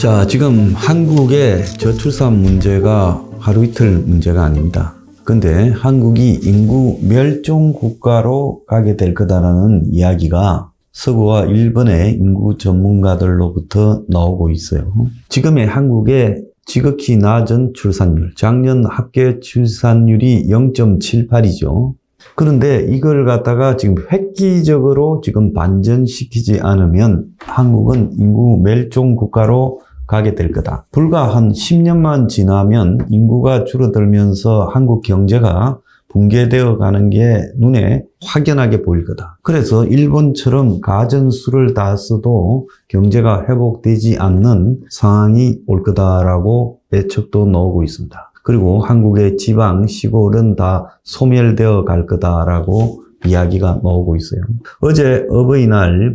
자, 지금 한국의 저출산 문제가 하루 이틀 문제가 아닙니다. 근데 한국이 인구 멸종 국가로 가게 될 거다라는 이야기가 서구와 일본의 인구 전문가들로부터 나오고 있어요. 지금의 한국의 지극히 낮은 출산율, 작년 합계 출산율이 0.78이죠. 그런데 이걸 갖다가 지금 획기적으로 지금 반전시키지 않으면 한국은 인구 멸종 국가로 가게 될 거다. 불과 한 10년만 지나면 인구가 줄어들면서 한국 경제가 붕괴되어 가는 게 눈에 확연하게 보일 거다. 그래서 일본처럼 가전수를 다 써도 경제가 회복되지 않는 상황이 올 거다라고 예측도 나오고 있습니다. 그리고 한국의 지방, 시골은 다 소멸되어 갈 거다라고 이야기가 나오고 있어요. 어제 어버이날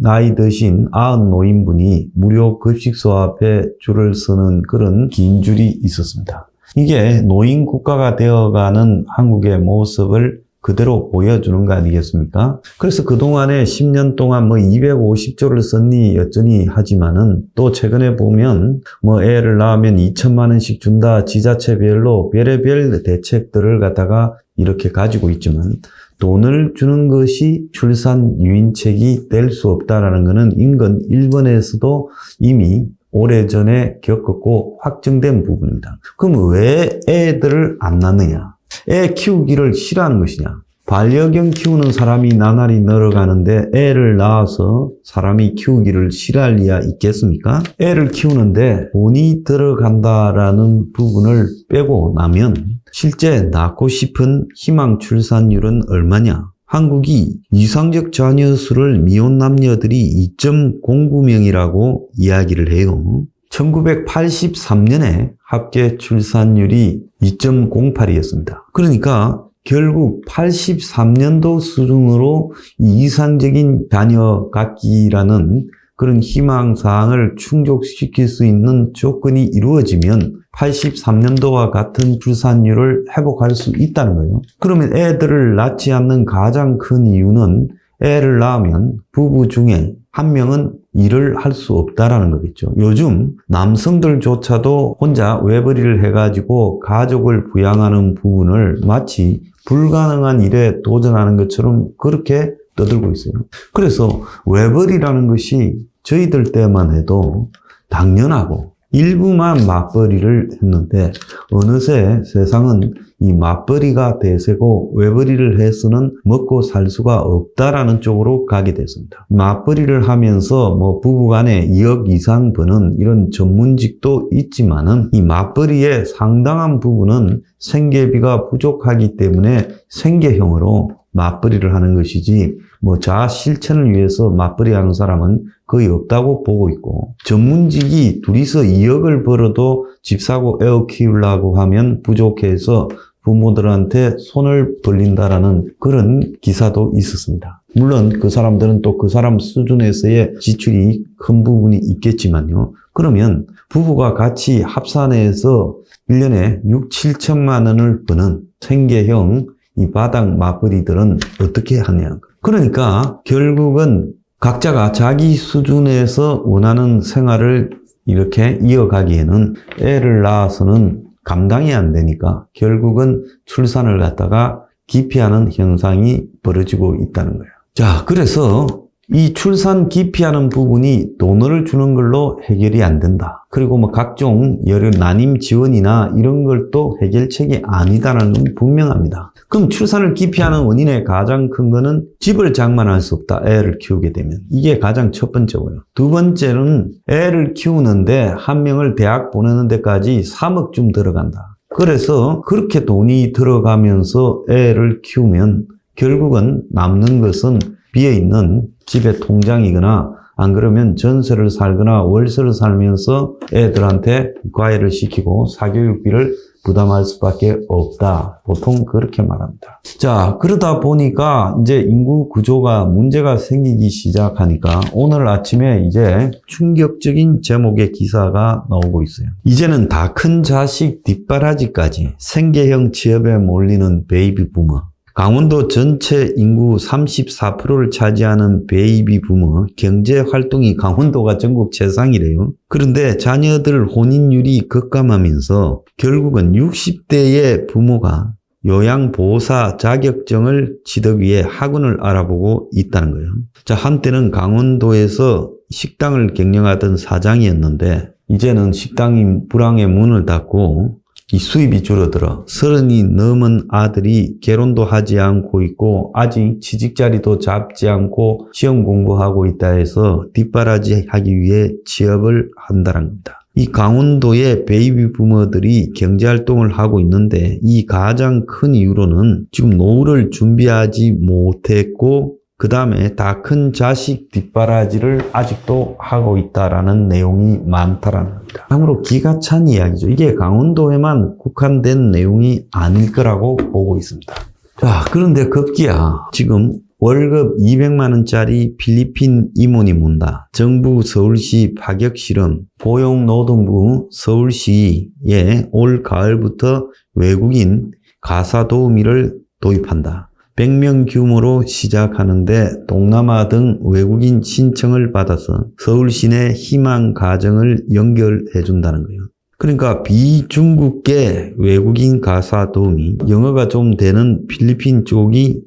나이 드신 90 노인분이 무료 급식소 앞에 줄을 서는 그런 긴 줄이 있었습니다. 이게 노인 국가가 되어가는 한국의 모습을 그대로 보여주는 거 아니겠습니까? 그래서 그동안에 10년 동안 250조를 썼니 여쩌니 하지만은 또 최근에 보면 애를 낳으면 2천만 원씩 준다, 지자체별로 별의별 대책들을 갖다가 이렇게 가지고 있지만 돈을 주는 것이 출산 유인책이 될 수 없다라는 것은 인근 일본에서도 이미 오래전에 겪었고 확정된 부분입니다. 그럼 왜 애들을 안 낳느냐? 애 키우기를 싫어하는 것이냐? 반려견 키우는 사람이 나날이 늘어가는데 애를 낳아서 사람이 키우기를 싫어할 리야 있겠습니까? 애를 키우는데 돈이 들어간다라는 부분을 빼고 나면 실제 낳고 싶은 희망 출산율은 얼마냐? 한국이 이상적 자녀 수를 미혼 남녀들이 2.09명이라고 이야기를 해요. 1983년에 합계 출산율이 2.08이었습니다. 그러니까 결국 83년도 수준으로 이상적인 자녀 갖기라는 그런 희망사항을 충족시킬 수 있는 조건이 이루어지면 83년도와 같은 출산율을 회복할 수 있다는 거예요. 그러면 애들을 낳지 않는 가장 큰 이유는 애를 낳으면 부부 중에 한 명은 일을 할 수 없다라는 거겠죠. 요즘 남성들조차도 혼자 외벌이를 해가지고 가족을 부양하는 부분을 마치 불가능한 일에 도전하는 것처럼 그렇게 떠들고 있어요. 그래서 외벌이라는 것이 저희들 때만 해도 당연하고 일부만 맞벌이를 했는데 어느새 세상은 이 맞벌이가 대세고 외벌이를 해서는 먹고 살 수가 없다라는 쪽으로 가게 됐습니다. 맞벌이를 하면서 부부간에 2억 이상 버는 이런 전문직도 있지만은 이 맞벌이의 상당한 부분은 생계비가 부족하기 때문에 생계형으로 맞벌이를 하는 것이지 자아 실천을 위해서 맞벌이 하는 사람은 거의 없다고 보고 있고, 전문직이 둘이서 2억을 벌어도 집 사고 애 키우려고 하면 부족해서 부모들한테 손을 벌린다라는 그런 기사도 있었습니다. 물론 그 사람들은 또 그 사람 수준에서의 지출이 큰 부분이 있겠지만요. 그러면 부부가 같이 합산해서 1년에 6, 7천만 원을 버는 생계형 이 바닥 맞벌이들은 어떻게 하냐. 그러니까 결국은 각자가 자기 수준에서 원하는 생활을 이렇게 이어가기에는 애를 낳아서는 감당이 안 되니까 결국은 출산을 갖다가 기피하는 현상이 벌어지고 있다는 거예요. 자, 그래서 이 출산 기피하는 부분이 돈을 주는 걸로 해결이 안 된다. 그리고 각종 여러 난임 지원이나 이런 걸 또 해결책이 아니다라는 건 분명합니다. 그럼 출산을 기피하는 원인의 가장 큰 거는 집을 장만할 수 없다. 애를 키우게 되면. 이게 가장 첫 번째고요. 두 번째는 애를 키우는데 한 명을 대학 보내는 데까지 3억쯤 들어간다. 그래서 그렇게 돈이 들어가면서 애를 키우면 결국은 남는 것은 비어있는 집의 통장이거나 안 그러면 전세를 살거나 월세를 살면서 애들한테 과외를 시키고 사교육비를 부담할 수밖에 없다. 보통 그렇게 말합니다. 자, 그러다 보니까 이제 인구 구조가 문제가 생기기 시작하니까 오늘 아침에 이제 충격적인 제목의 기사가 나오고 있어요. 이제는 다 큰 자식 뒷바라지까지 생계형 취업에 몰리는 베이비 부머. 강원도 전체 인구 34%를 차지하는 베이비 부모, 경제 활동이 강원도가 전국 최상이래요. 그런데 자녀들 혼인율이 급감하면서 결국은 60대의 부모가 요양보호사 자격증을 취득 위해 학원을 알아보고 있다는 거예요. 자, 한때는 강원도에서 식당을 경영하던 사장이었는데 이제는 식당이 불황의 문을 닫고 이 수입이 줄어들어 30이 넘은 아들이 결혼도 하지 않고 있고 아직 취직자리도 잡지 않고 시험 공부하고 있다 해서 뒷바라지 하기 위해 취업을 한다는 겁니다. 이 강원도의 베이비 부모들이 경제활동을 하고 있는데 이 가장 큰 이유로는 지금 노후를 준비하지 못했고 그 다음에 다 큰 자식 뒷바라지를 아직도 하고 있다라는 내용이 많다라는 겁니다. 참으로 기가 찬 이야기죠. 이게 강원도에만 국한된 내용이 아닐 거라고 보고 있습니다. 자, 그런데 급기야 지금 월급 200만 원짜리 필리핀 임원이 온다. 정부 서울시 파격실험, 고용노동부 서울시에 올 가을부터 외국인 가사도우미를 도입한다. 100명 규모로 시작하는데 동남아 등 외국인 신청을 받아서 서울시내 희망 가정을 연결해 준다는 거예요. 그러니까 비중국계 외국인 가사 도우미, 영어가 좀 되는 필리핀 쪽이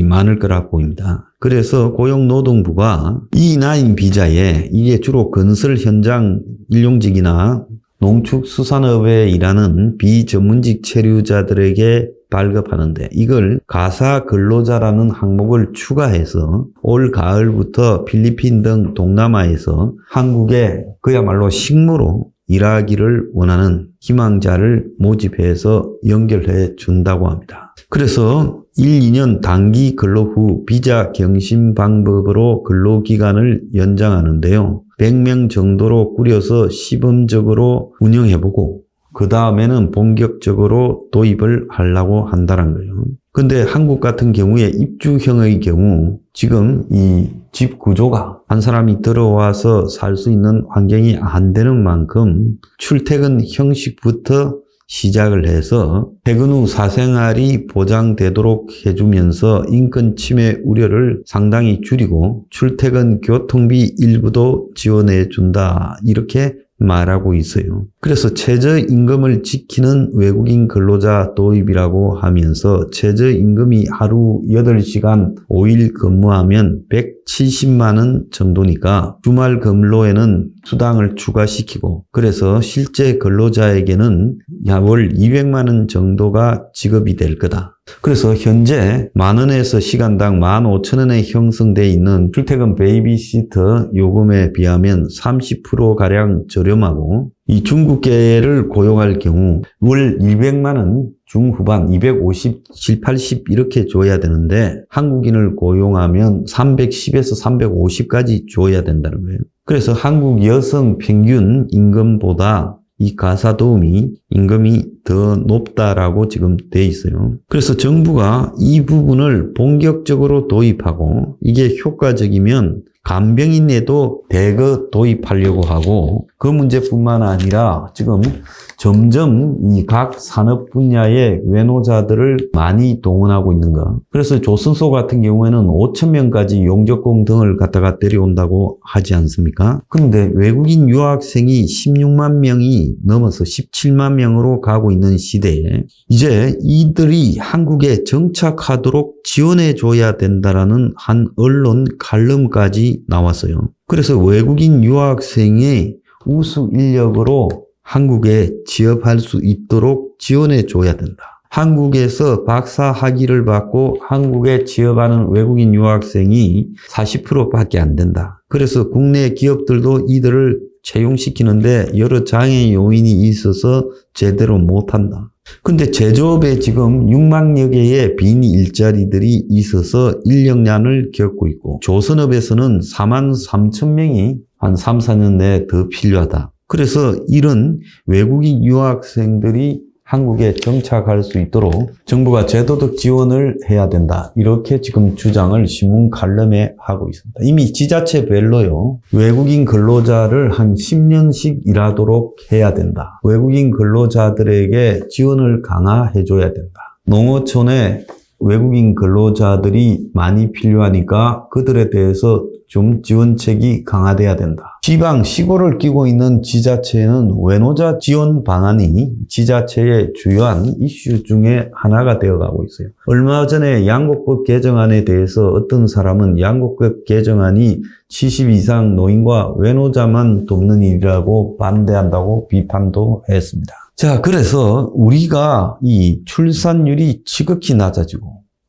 많을 거라 보입니다. 그래서 고용노동부가 E9 비자에 이게 주로 건설 현장 일용직이나 농축수산업에 일하는 비전문직 체류자들에게 발급하는데 이걸 가사 근로자라는 항목을 추가해서 올 가을부터 필리핀 등 동남아에서 한국에 그야말로 식모로 일하기를 원하는 희망자를 모집해서 연결해 준다고 합니다. 그래서 1, 2년 단기 근로 후 비자 경신 방법으로 근로기간을 연장하는데요. 100명 정도로 꾸려서 시범적으로 운영해보고 그 다음에는 본격적으로 도입을 하려고 한다는 거예요. 근데 한국 같은 경우에 입주형의 경우 지금 이 집 구조가 한 사람이 들어와서 살 수 있는 환경이 안 되는 만큼 출퇴근 형식부터 시작을 해서 퇴근 후 사생활이 보장되도록 해주면서 인권 침해 우려를 상당히 줄이고 출퇴근 교통비 일부도 지원해 준다. 이렇게 말하고 있어요. 그래서 최저임금을 지키는 외국인 근로자 도입이라고 하면서 최저임금이 하루 8시간 5일 근무하면 170만 원 정도니까 주말 근로에는 수당을 추가시키고 그래서 실제 근로자에게는 월 200만 원 정도가 지급이 될 거다. 그래서 현재 10,000원에서 시간당 15,000원에 형성되어 있는 출퇴근 베이비시터 요금에 비하면 30%가량 저렴하고 이 중국계를 고용할 경우 월 200만 원 중후반 250, 7, 80 이렇게 줘야 되는데 한국인을 고용하면 310에서 350까지 줘야 된다는 거예요. 그래서 한국 여성 평균 임금보다 이 가사도우미 임금이 더 높다라고 지금 돼 있어요. 그래서 정부가 이 부분을 본격적으로 도입하고 이게 효과적이면 간병인에도 대거 도입하려고 하고 그 문제뿐만 아니라 지금 점점 이 각 산업 분야의 외노자들을 많이 동원하고 있는 거. 그래서 조선소 같은 경우에는 5,000명까지 용접공 등을 갖다가 데려온다고 하지 않습니까? 그런데 외국인 유학생이 16만 명이 넘어서 17만 명으로 가고 있는 시대에 이제 이들이 한국에 정착하도록 지원해 줘야 된다라는 한 언론 칼럼까지 나왔어요. 그래서 외국인 유학생의 우수 인력으로 한국에 취업할 수 있도록 지원해 줘야 된다. 한국에서 박사 학위를 받고 한국에 취업하는 외국인 유학생이 40%밖에 안 된다. 그래서 국내 기업들도 이들을 채용시키는데 여러 장애 요인이 있어서 제대로 못한다. 근데 제조업에 지금 6만여 개의 빈 일자리들이 있어서 인력난을 겪고 있고 조선업에서는 43,000명이 한 3, 4년 내에 더 필요하다. 그래서 이런 외국인 유학생들이 한국에 정착할 수 있도록 정부가 제도적 지원을 해야 된다. 이렇게 지금 주장을 신문 칼럼에 하고 있습니다. 이미 지자체별로요. 외국인 근로자를 한 10년씩 일하도록 해야 된다. 외국인 근로자들에게 지원을 강화해줘야 된다. 농어촌에 외국인 근로자들이 많이 필요하니까 그들에 대해서 좀 지원책이 강화돼야 된다. 지방, 시골을 끼고 있는 지자체에는 외노자 지원 방안이 지자체의 주요한 이슈 중에 하나가 되어가고 있어요. 얼마 전에 양곡법 개정안에 대해서 어떤 사람은 양곡법 개정안이 70 이상 노인과 외노자만 돕는 일이라고 반대한다고 비판도 했습니다. 자, 그래서 우리가 이 출산율이 지극히 낮아지고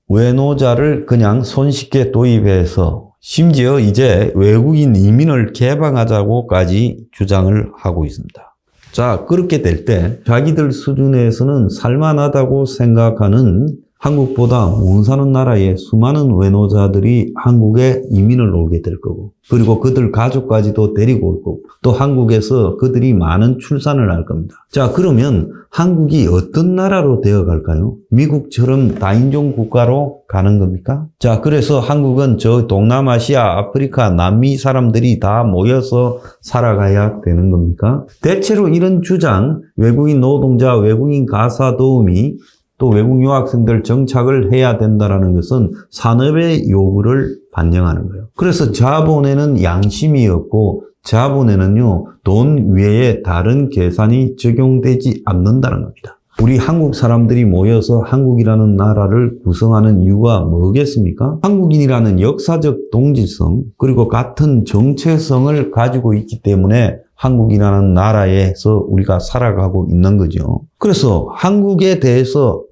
외노자를 그냥 손쉽게 도입해서 심지어 이제 외국인 이민을 개방하자고까지 주장을 하고 있습니다. 자, 그렇게 될 때 자기들 수준에서는 살만하다고 생각하는 한국보다 못 사는 나라의 수많은 외노자들이 한국에 이민을 오게 될 거고, 그리고 그들 가족까지도 데리고 올 거고, 또 한국에서 그들이 많은 출산을 할 겁니다. 자, 그러면 한국이 어떤 나라로 되어 갈까요? 미국처럼 다인종 국가로 가는 겁니까? 자, 그래서 한국은 저 동남아시아, 아프리카, 남미 사람들이 다 모여서 살아가야 되는 겁니까? 대체로 이런 주장, 외국인 노동자, 외국인 가사 도우미, 또 외국 유학생들 정착을 해야 된다는 것은 산업의 요구를 반영하는 거예요. 그래서 자본에는 양심이 없고 자본에는요, 돈 외에 다른 계산이 적용되지 않는다는 겁니다. 우리 한국 사람들이 모여서 한국이라는 나라를 구성하는 이유가 뭐겠습니까? 한국인이라는 역사적 동질성, 그리고 같은 정체성을 가지고 있기 때문에 한국이라는 나라에서 우리가 살아가고 있는 거죠. 그래서 한국에 대해서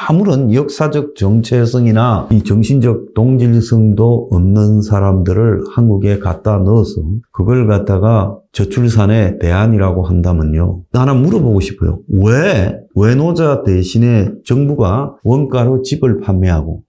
아무런 역사적 정체성이나 이 정신적 동질성도 없는 사람들을 한국에 갖다 넣어서 그걸 갖다가 저출산의 대안이라고 한다면요. 하나 물어보고 싶어요. 왜 외노자 대신에 정부가 원가로 집을 판매하고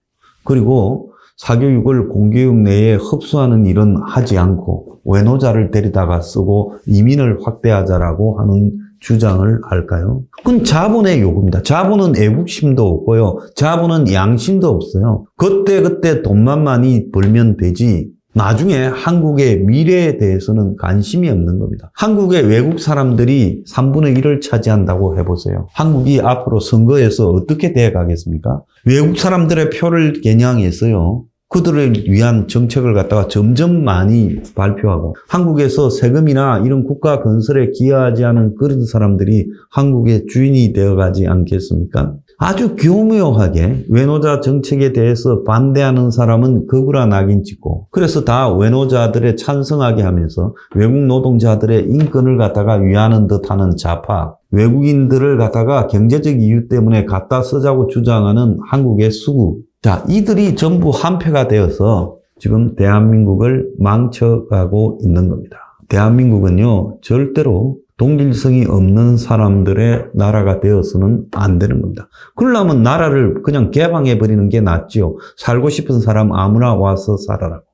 그리고 사교육을 공교육 내에 흡수하는 일은 하지 않고 외노자를 데리다가 쓰고 이민을 확대하자라고 하는 주장을 할까요? 그건 자본의 요구입니다. 자본은 애국심도 없고요. 자본은 양심도 없어요. 그때 돈만 많이 벌면 되지 나중에 한국의 미래에 대해서는 관심이 없는 겁니다. 한국의 외국 사람들이 3분의 1을 차지한다고 해보세요. 한국이 앞으로 선거에서 어떻게 돼가겠습니까? 외국 사람들의 표를 겨냥해서요. 그들을 위한 정책을 갖다가 점점 많이 발표하고 한국에서 세금이나 이런 국가 건설에 기여하지 않은 그런 사람들이 한국의 주인이 되어가지 않겠습니까? 아주 교묘하게 외노자 정책에 대해서 반대하는 사람은 거구라 낙인 찍고 그래서 다 외노자들에 찬성하게 하면서 외국 노동자들의 인권을 갖다가 위하는 듯하는 좌파, 외국인들을 갖다가 경제적 이유 때문에 갖다 쓰자고 주장하는 한국의 수구, 자, 이들이 전부 한패가 되어서 지금 대한민국을 망쳐가고 있는 겁니다. 대한민국은요, 절대로 동질성이 없는 사람들의 나라가 되어서는 안 되는 겁니다. 그러려면 나라를 그냥 개방해버리는 게 낫지요. 살고 싶은 사람 아무나 와서 살아라고.